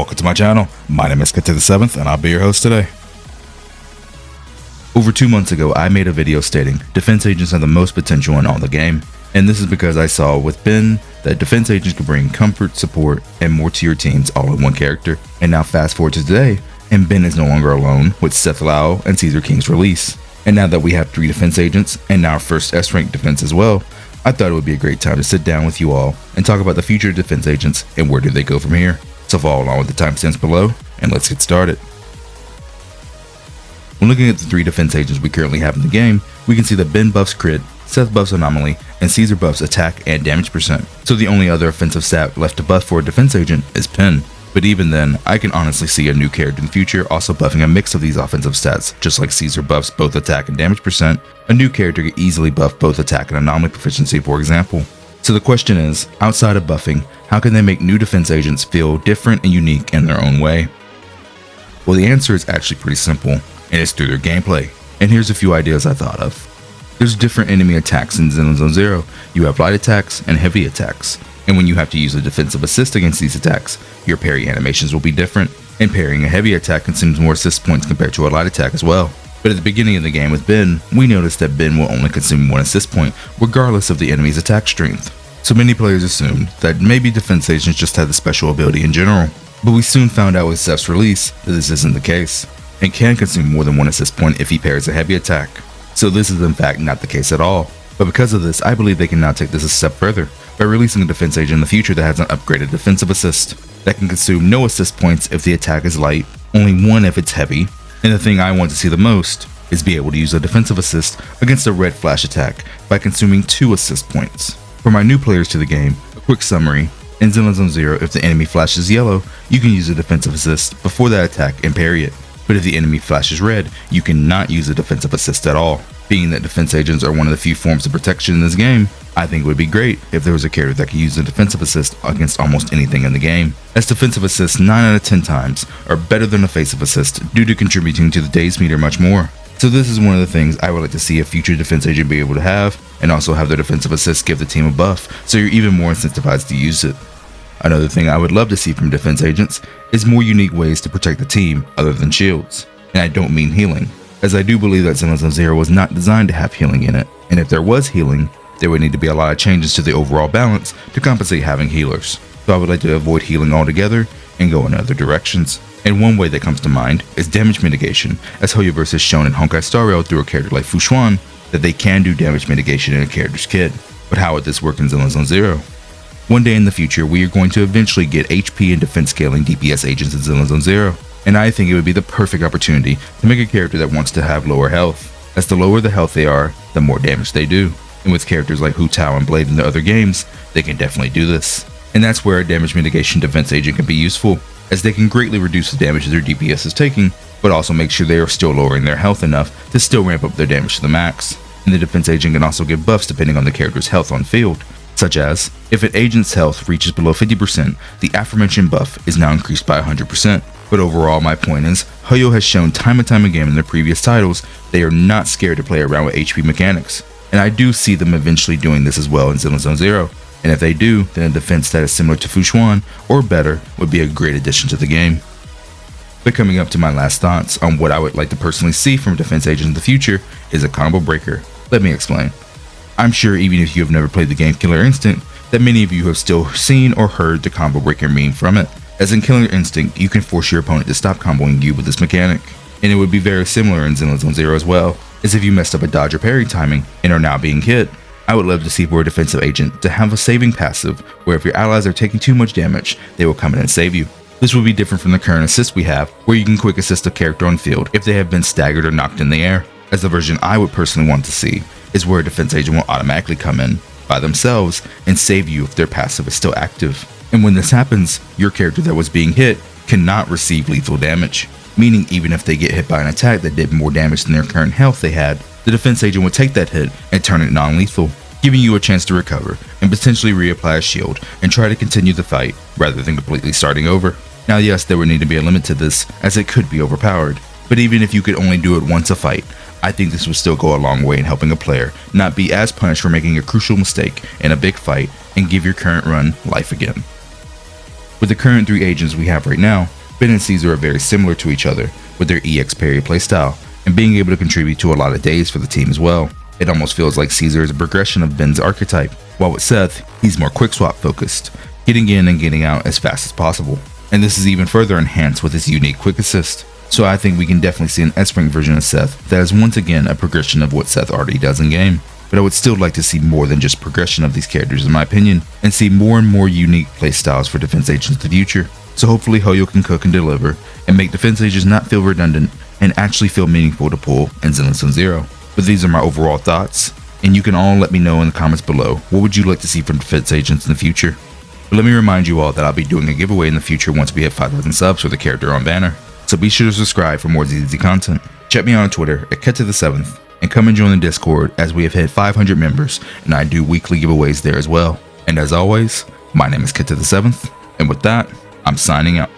Welcome to my channel. My name is Kate7th and I'll be your host today. Over 2 months ago, I made a video stating defense agents have the most potential in all the game. And this is because I saw with Ben that defense agents can bring comfort, support, and more to your teams all in one character. And now fast forward to today, and Ben is no longer alone with Seth Lau and Caesar King's release. And now that we have 3 defense agents, and now our first S-rank defense as well, I thought it would be a great time to sit down with you all and talk about the future of defense agents and where do they go from here. So follow along with the timestamps below, and let's get started. When looking at the 3 defense agents we currently have in the game, we can see that Ben buffs crit, Seth buffs anomaly, and Caesar buffs attack and damage percent. So the only other offensive stat left to buff for a defense agent is Pen. But even then, I can honestly see a new character in the future also buffing a mix of these offensive stats. Just like Caesar buffs both attack and damage percent, a new character could easily buff both attack and anomaly proficiency, for example. So the question is, outside of buffing, how can they make new defense agents feel different and unique in their own way? Well, the answer is actually pretty simple, and it's through their gameplay. And here's a few ideas I thought of. There's different enemy attacks in Zenless. You have light attacks and heavy attacks. And when you have to use a defensive assist against these attacks, your parry animations will be different. And parrying a heavy attack consumes more assist points compared to a light attack as well. But at the beginning of the game with Ben, we noticed that Ben will only consume 1 assist point regardless of the enemy's attack strength. So many players assumed that maybe defense agents just had the special ability in general. But we soon found out with Seth's release that this isn't the case, and can consume more than 1 assist point if he parries a heavy attack. So this is in fact not the case at all. But because of this, I believe they can now take this a step further by releasing a defense agent in the future that has an upgraded defensive assist that can consume no assist points if the attack is light, only 1 if it's heavy. And the thing I want to see the most is be able to use a defensive assist against a red flash attack by consuming 2 assist points. For my new players to the game, a quick summary: in Zenless, if the enemy flashes yellow, you can use a defensive assist before that attack and parry it. But if the enemy flashes red, you cannot use a defensive assist at all. Being that defense agents are one of the few forms of protection in this game, I think it would be great if there was a character that could use a defensive assist against almost anything in the game, as defensive assists 9 out of 10 times are better than evasive assist due to contributing to the daze meter much more. So this is one of the things I would like to see a future defense agent be able to have, and also have their defensive assist give the team a buff so you're even more incentivized to use it. Another thing I would love to see from defense agents is more unique ways to protect the team other than shields. And I don't mean healing, as I do believe that Zenless was not designed to have healing in it, and if there was healing, there would need to be a lot of changes to the overall balance to compensate having healers. So I would like to avoid healing altogether and go in other directions. And one way that comes to mind is damage mitigation, as Hoyoverse has shown in Honkai Star Rail through a character like Fu Xuan that they can do damage mitigation in a character's kit. But how would this work in Zenless? One day in the future, we are going to eventually get HP and defense scaling DPS agents in Zenless, and I think it would be the perfect opportunity to make a character that wants to have lower health, as the lower the health they are, the more damage they do. And with characters like Hu Tao and Blade in the other games, they can definitely do this. And that's where a damage mitigation defense agent can be useful, as they can greatly reduce the damage their DPS is taking, but also make sure they are still lowering their health enough to still ramp up their damage to the max. And the defense agent can also get buffs depending on the character's health on field, such as, if an agent's health reaches below 50%, the aforementioned buff is now increased by 100%. But overall, my point is, Hoyo has shown time and time again in their previous titles, they are not scared to play around with HP mechanics. And I do see them eventually doing this as well in Zenless. And if they do, then a defense that is similar to Fu Xuan, or better, would be a great addition to the game. But coming up to my last thoughts on what I would like to personally see from a defense agent in the future is a combo breaker. Let me explain. I'm sure even if you have never played the game Killer Instinct, that many of you have still seen or heard the combo breaker meme from it. As in Killer Instinct, you can force your opponent to stop comboing you with this mechanic. And it would be very similar in Zenless as well, as if you messed up a dodge or parry timing and are now being hit. I would love to see for a defensive agent to have a saving passive where if your allies are taking too much damage, they will come in and save you. This would be different from the current assist we have, where you can quick assist a character on field if they have been staggered or knocked in the air, as the version I would personally want to see is where a defense agent will automatically come in by themselves and save you if their passive is still active. And when this happens, your character that was being hit cannot receive lethal damage, meaning even if they get hit by an attack that did more damage than their current health they had, the defense agent would take that hit and turn it non-lethal, giving you a chance to recover and potentially reapply a shield and try to continue the fight rather than completely starting over. Now yes, there would need to be a limit to this, as it could be overpowered, but even if you could only do it once a fight, I think this would still go a long way in helping a player not be as punished for making a crucial mistake in a big fight and give your current run life again. With the current 3 agents we have right now, Ben and Caesar are very similar to each other with their EX parry playstyle and being able to contribute to a lot of days for the team as well. It almost feels like Caesar is a progression of Ben's archetype, while with Seth, he's more quick swap focused, getting in and getting out as fast as possible. And this is even further enhanced with his unique quick assist. So I think we can definitely see an S-rank version of Seth that is once again a progression of what Seth already does in game. But I would still like to see more than just progression of these characters in my opinion, and see more and more unique playstyles for defense agents in the future. So hopefully Hoyo can cook and deliver, and make defense agents not feel redundant, and actually feel meaningful to pull in Zenless and Zero. But these are my overall thoughts, and you can all let me know in the comments below, what would you like to see from defense agents in the future? But let me remind you all that I'll be doing a giveaway in the future once we hit 5,000 subs for the character on banner. So be sure to subscribe for more ZZ content. Check me out on Twitter at Ket7th, and come and join the Discord as we have hit 500 members, and I do weekly giveaways there as well. And as always, my name is Ket7th, and with that, I'm signing out.